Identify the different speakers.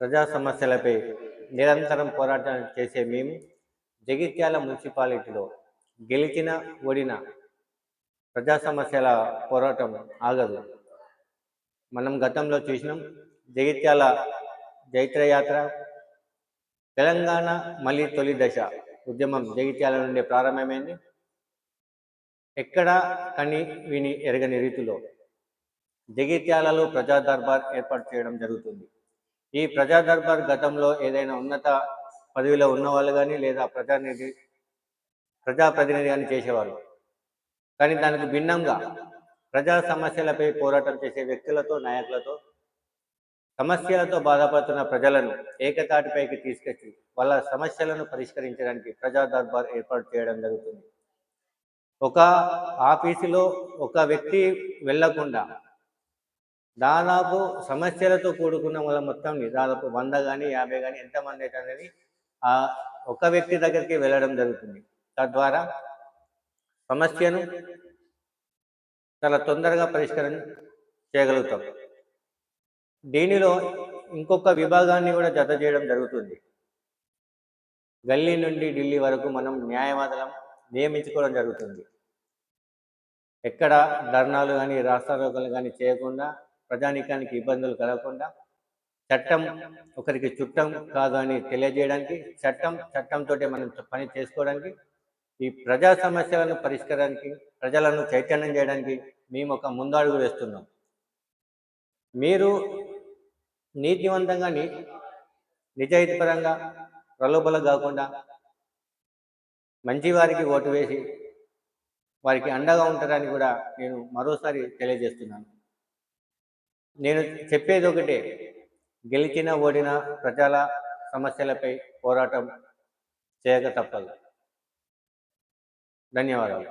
Speaker 1: ప్రజా సమస్యలపై నిరంతరం పోరాటం చేసే మేము జగిత్యాల మున్సిపాలిటీలో గెలిచిన ఓడిన ప్రజా సమస్యల పోరాటం ఆగదు. మనం గతంలో చూసినాం. జగిత్యాల జైత్రయాత్ర, తెలంగాణ మళ్ళీ తొలి దశ ఉద్యమం జగిత్యాల నుండి ప్రారంభమైంది. ఎక్కడా కని విని ఎరగని రీతిలో జగిత్యాలలో ప్రజా దర్బార్ ఏర్పాటు చేయడం జరుగుతుంది. ఈ ప్రజా దర్బార్ గతంలో ఏదైనా ఉన్నత పదవిలో ఉన్నవాళ్ళు కానీ లేదా ప్రజాప్రతినిధి కానీ చేసేవాళ్ళు. కానీ దానికి భిన్నంగా ప్రజా సమస్యలపై పోరాటం చేసే వ్యక్తులతో, నాయకులతో, సమస్యలతో బాధపడుతున్న ప్రజలను ఏకతాటిపైకి తీసుకొచ్చి వాళ్ళ సమస్యలను పరిష్కరించడానికి ప్రజా దర్బార్ ఏర్పాటు చేయడం జరుగుతుంది. ఒక ఆఫీసులో ఒక వ్యక్తి వెళ్లకుండా దాదాపు సమస్యలతో కూడుకున్న వాళ్ళ మొత్తాన్ని దాదాపు 100 కానీ 50 కానీ ఎంతమంది అయితే అనేది ఆ ఒక వ్యక్తి దగ్గరికి వెళ్ళడం జరుగుతుంది. తద్వారా సమస్యను చాలా తొందరగా పరిష్కారం చేయగలుగుతాం. దీనిలో ఇంకొక విభాగాన్ని కూడా జత చేయడం జరుగుతుంది. గల్లీ నుండి ఢిల్లీ వరకు మనం న్యాయవాదులను నియమించుకోవడం జరుగుతుంది. ఎక్కడ ధర్నాలు కానీ రాస్తారోకలు కానీ చేయకుండా, ప్రజానీకానికి ఇబ్బందులు కలగకుండా, చట్టం ఒకరికి చుట్టం కాదు అని తెలియజేయడానికి, చట్టంతో మనం పని చేసుకోవడానికి, ఈ ప్రజా సమస్యలను పరిష్కారానికి, ప్రజలను చైతన్యం చేయడానికి మేము ఒక ముందడుగు వేస్తున్నాం. మీరు నీతివంతంగా నిజాయితీపరంగా ప్రలోభాలు కాకుండా మంచి వారికి ఓటు వేసి వారికి అండగా ఉంటారని కూడా నేను మరోసారి తెలియజేస్తున్నాను. నేను చెప్పేది ఒకటే, గెలిచిన ఓడిన ప్రజల సమస్యలపై పోరాటం చేయక తప్పదు. ధన్యవాదాలు.